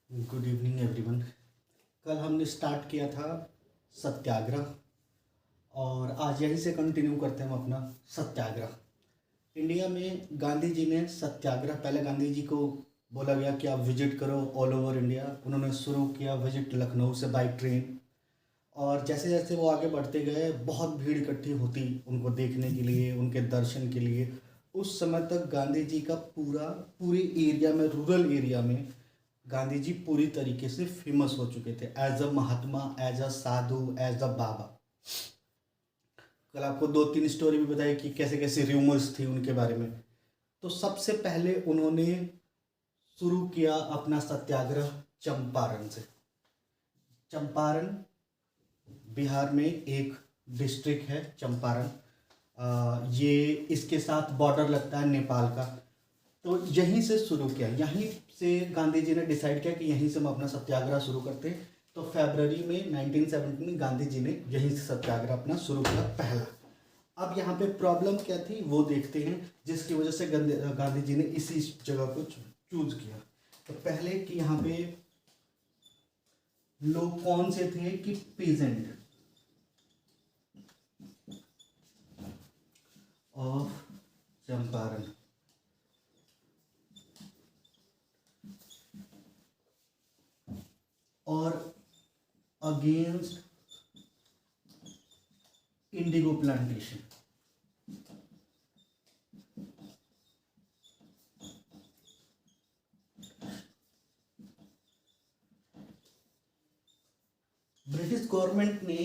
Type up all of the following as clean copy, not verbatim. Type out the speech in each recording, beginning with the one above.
Good evening everyone. कल हमने start किया था सत्याग्रह और आज यहीं से कंटिन्यू करते हैं हम अपना सत्याग्रह। इंडिया में गांधी जी ने सत्याग्रह, पहले गांधी जी को बोला गया कि आप विजिट करो ऑल ओवर इंडिया। उन्होंने शुरू किया विजिट लखनऊ से बाई ट्रेन, और जैसे जैसे वो आगे बढ़ते गए बहुत भीड़ इकट्ठी होती उनको देखने के लिए, उनके दर्शन के लिए। उस समय तक गांधी जी का पूरे एरिया में, रूरल एरिया में गांधी जी पूरी तरीके से फेमस हो चुके थे as a Mahatma, as a sadhu, as a baba. कल आपको 2-3 स्टोरी भी बताई कि कैसे कैसे र्यूमर्स थी उनके बारे में। तो सबसे पहले उन्होंने शुरू किया अपना सत्याग्रह चंपारण से। चंपारण बिहार में एक डिस्ट्रिक्ट है चंपारण। ये इसके साथ बॉर्डर लगता है नेपाल का। तो यहीं से शुरू किया, यहीं से गांधी जी ने डिसाइड किया कि यहीं से हम अपना सत्याग्रह शुरू करते हैं। तो फरवरी में 1917 में गांधी जी ने यहीं से सत्याग्रह अपना शुरू किया पहला। अब यहाँ पे प्रॉब्लम क्या थी वो देखते हैं, जिसकी वजह से गांधी जी ने इसी जगह को चूज किया। तो पहले कि यहाँ पे लोग कौन से थे कि पीजेंट ऑफ चंपारण, और against Indigo plantation. British government ने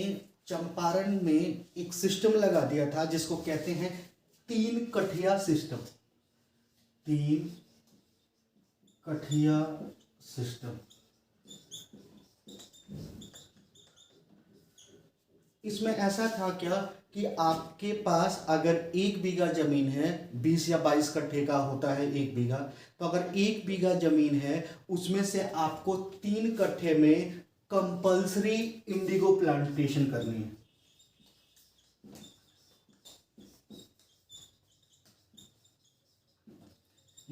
चंपारण में एक सिस्टम लगा दिया था जिसको कहते हैं 3 कठिया सिस्टम। 3 कठिया सिस्टम। इसमें ऐसा था क्या कि आपके पास अगर 1 बीघा जमीन है, 20 या 22 कट्ठे का होता है 1 बीघा, तो अगर 1 बीघा जमीन है उसमें से आपको 3 कट्ठे में कंपल्सरी इंडिगो प्लांटेशन करनी है।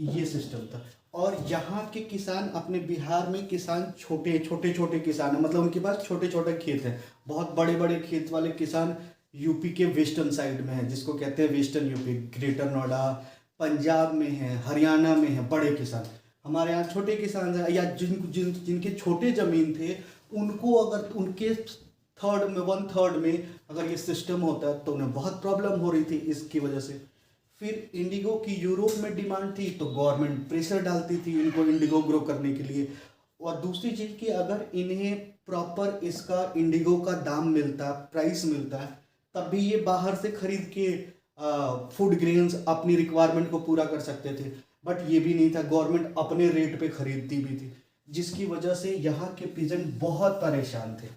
ये सिस्टम था। और यहाँ के किसान, अपने बिहार में किसान छोटे छोटे किसान हैं, मतलब उनके पास छोटे छोटे खेत हैं। बहुत बड़े बड़े खेत वाले किसान यूपी के वेस्टर्न साइड में हैं, जिसको कहते हैं western UP, greater Noida, Punjab में है, हरियाणा में है बड़े किसान। हमारे यहाँ छोटे किसान हैं, या जिनके छोटे ज़मीन थे उनको अगर उनके थर्ड में 1/3 में अगर ये सिस्टम होता है तो उन्हें बहुत प्रॉब्लम हो रही थी इसकी वजह से। फिर इंडिगो की यूरोप में डिमांड थी तो गवर्नमेंट प्रेशर डालती थी इनको इंडिगो ग्रो करने के लिए। और दूसरी चीज़ कि अगर इन्हें प्रॉपर इसका इंडिगो का दाम मिलता, प्राइस मिलता है, तब भी ये बाहर से खरीद के फूड ग्रेन्स अपनी रिक्वायरमेंट को पूरा कर सकते थे। बट ये भी नहीं था, गवर्नमेंट अपने रेट पे खरीदती भी थी, जिसकी वजह से यहाँ के पीजेंट बहुत परेशान थे।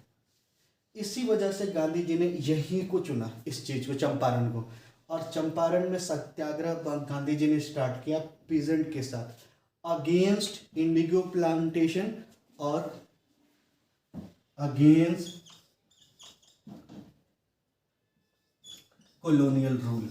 इसी वजह से गांधी जी ने यही को चुना, इस चीज़ को, चंपारण को। और चंपारण में सत्याग्रह गांधी जी ने स्टार्ट किया पीजेंट के साथ, अगेंस्ट इंडिगो प्लांटेशन और अगेंस्ट कॉलोनियल रूल।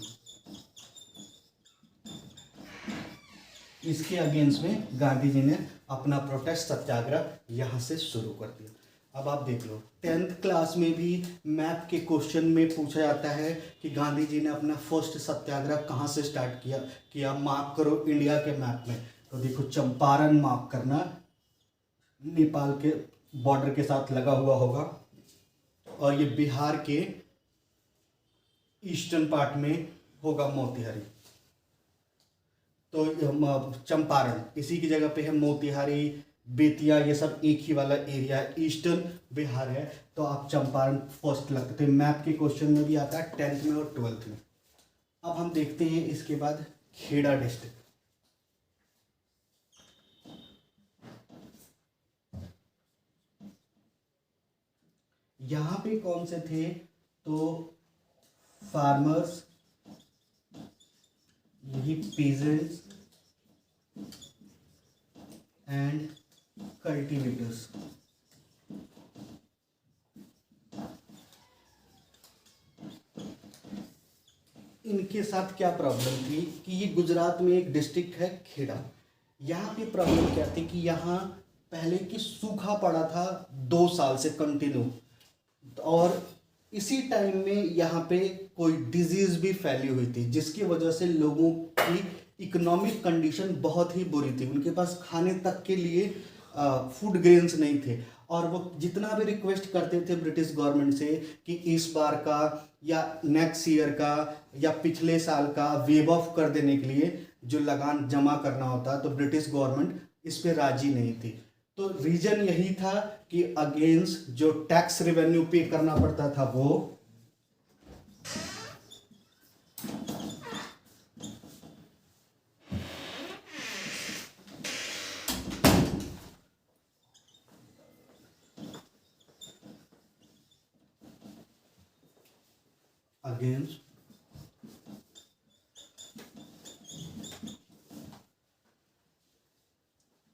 इसके अगेंस्ट में गांधी जी ने अपना प्रोटेस्ट सत्याग्रह यहाँ से शुरू कर दिया। अब आप देख लो, 10th क्लास में भी मैप के क्वेश्चन में पूछा जाता है कि गांधी जी ने अपना फर्स्ट सत्याग्रह कहाँ से स्टार्ट किया मार्क करो इंडिया के मैप में। तो देखो, चंपारण मार्क करना, नेपाल के बॉर्डर के साथ लगा हुआ होगा, और ये बिहार के ईस्टर्न पार्ट में होगा मोतिहारी। तो चंपारण इसी की जगह पे है, मोतिहारी, बेतिया, ये सब एक ही वाला एरिया है, ईस्टर्न बिहार है। तो आप चंपारण फर्स्ट लगते थे, मैप के क्वेश्चन में भी आता है 10th में और 12th में। अब हम देखते हैं इसके बाद खेड़ा डिस्ट्रिक्ट। यहाँ पे कौन से थे तो फार्मर्स, यही पीजेंट्स एंड कल्टीवेटर्स। इनके साथ क्या प्रॉब्लम थी कि ये गुजरात में एक डिस्ट्रिक्ट है खेड़ा। यहाँ पे प्रॉब्लम क्या थी कि यहाँ पहले कि सूखा पड़ा था 2 साल से कंटिन्यू, और इसी टाइम में यहाँ पे कोई डिजीज भी फैली हुई थी, जिसकी वजह से लोगों की इकोनॉमिक कंडीशन बहुत ही बुरी थी। उनके पास खाने तक के लिए फूड ग्रेन्स नहीं थे, और वो जितना भी रिक्वेस्ट करते थे ब्रिटिश गवर्नमेंट से कि इस बार का या नेक्स्ट ईयर का या पिछले साल का वेव ऑफ कर देने के लिए जो लगान जमा करना होता, तो ब्रिटिश गवर्नमेंट इस पे राजी नहीं थी। तो रीजन यही था कि अगेंस्ट जो टैक्स रेवेन्यू पे करना पड़ता था वो अगेंस्ट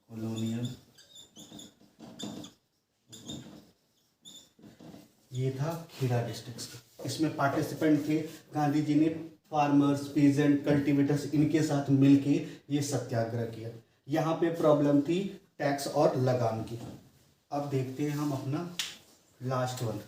कॉलोनियल, ये था खेड़ा डिस्ट्रिक्ट। इसमें पार्टिसिपेंट थे गांधी जी ने फार्मर्स, पीजेंट, कल्टीवेटर्स, इनके साथ मिलके ये सत्याग्रह किया। यहाँ पे प्रॉब्लम थी टैक्स और लगान की। अब देखते हैं हम अपना लास्ट वन।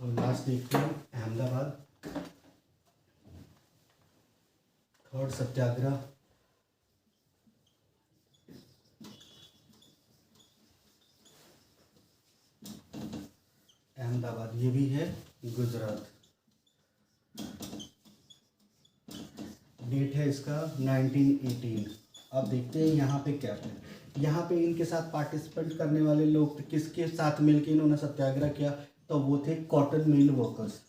और लास्ट देखते हैं अहमदाबाद, थर्ड सत्याग्रह। अहमदाबाद ये भी है गुजरात। डेट है इसका 1918। अब देखते हैं यहाँ पे क्या है। यहाँ पे इनके साथ पार्टिसिपेट करने वाले लोग किसके साथ मिलकर इन्होंने सत्याग्रह किया, तो वो थे cotton mill workers.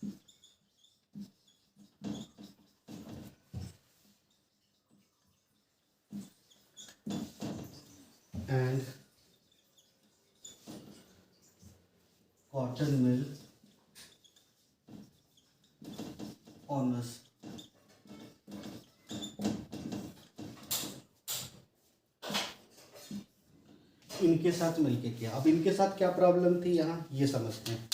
And cotton mill owners. इनके साथ मिलके किया। अब इनके साथ क्या प्रॉब्लम थी यहाँ, ये समझते हैं।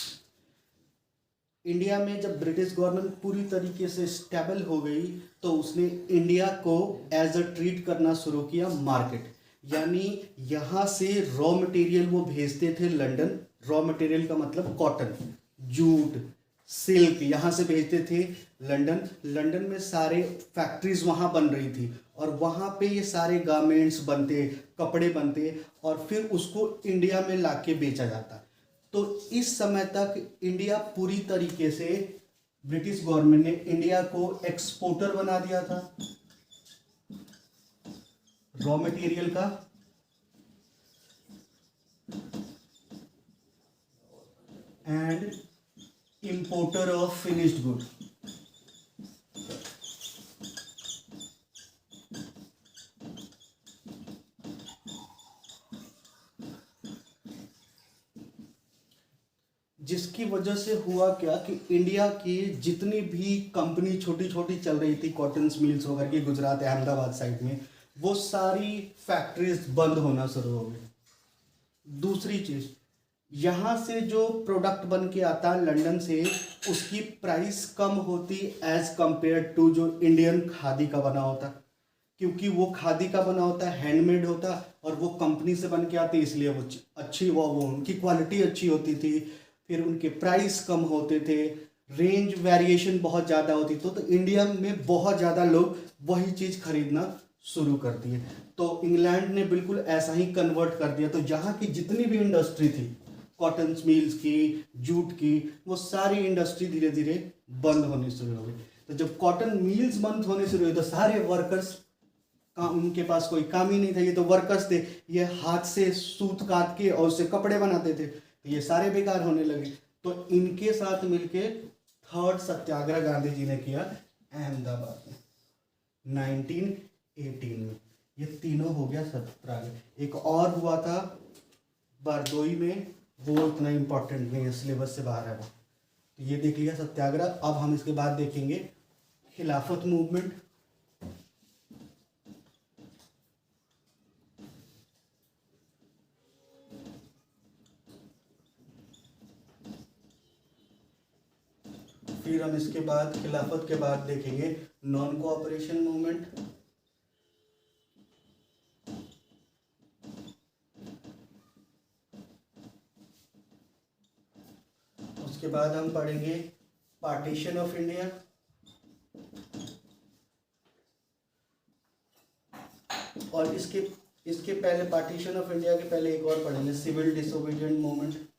इंडिया में जब ब्रिटिश गवर्नमेंट पूरी तरीके से स्टेबल हो गई, तो उसने इंडिया को एज अ ट्रीट करना शुरू किया मार्केट। यानी यहाँ से रॉ मटेरियल वो भेजते थे लंदन। रॉ मटेरियल का मतलब कॉटन, जूट, सिल्क यहाँ से भेजते थे लंदन। लंदन में सारे फैक्ट्रीज वहाँ बन रही थी, और वहाँ पे ये सारे गारमेंट्स बनते, कपड़े बनते, और फिर उसको इंडिया में लाके बेचा जाता। तो इस समय तक इंडिया पूरी तरीके से ब्रिटिश गवर्नमेंट ने इंडिया को एक्सपोर्टर बना दिया था रॉ मटेरियल का, and importer of finished good. जिसकी वजह से हुआ क्या कि इंडिया की जितनी भी कंपनी छोटी छोटी चल रही थी, कॉटन मिल्स वगैरह की गुजरात अहमदाबाद साइड में, वो सारी फैक्ट्रीज बंद होना शुरू हो गई। दूसरी चीज, यहाँ से जो प्रोडक्ट बन के आता लंदन से, उसकी प्राइस कम होती एज कंपेयर टू जो इंडियन खादी का बना होता, क्योंकि वो खादी का बना होता, हैंडमेड होता, और वो कंपनी से बन के आती, इसलिए वो अच्छी वो उनकी क्वालिटी अच्छी होती थी। फिर उनके प्राइस कम होते थे, रेंज वेरिएशन बहुत ज़्यादा होती, तो इंडिया में बहुत ज़्यादा लोग वही चीज़ खरीदना शुरू कर दिए। तो इंग्लैंड ने बिल्कुल ऐसा ही कन्वर्ट कर दिया। तो जहाँ की जितनी भी इंडस्ट्री थी, कॉटन मिल्स की, जूट की, वो सारी इंडस्ट्री धीरे धीरे बंद होनी शुरू हो गई। तो जब कॉटन मिल्स बंद होने शुरू हुए, तो सारे वर्कर्स उनके पास कोई काम ही नहीं था। ये तो वर्कर्स थे, ये हाथ से सूत काट के और उससे कपड़े बनाते थे, तो ये सारे बेकार होने लगे। तो इनके साथ मिलके थर्ड सत्याग्रह गांधी जी ने किया अहमदाबाद में 1918 में। ये तीनों हो गया सत्याग्रह। एक और हुआ था बारदोई में, वो इतना इम्पोर्टेंट नहीं है, सिलेबस से बाहर है वो। तो ये देख लिया सत्याग्रह। अब हम इसके बाद देखेंगे खिलाफत मूवमेंट। फिर हम इसके बाद खिलाफत के बाद देखेंगे नॉन कोऑपरेशन मूवमेंट। उसके बाद हम पढ़ेंगे पार्टीशन ऑफ इंडिया। और इसके पहले, पार्टीशन ऑफ इंडिया के पहले एक और पढ़ेंगे सिविल डिसोबीडिएंट मूवमेंट।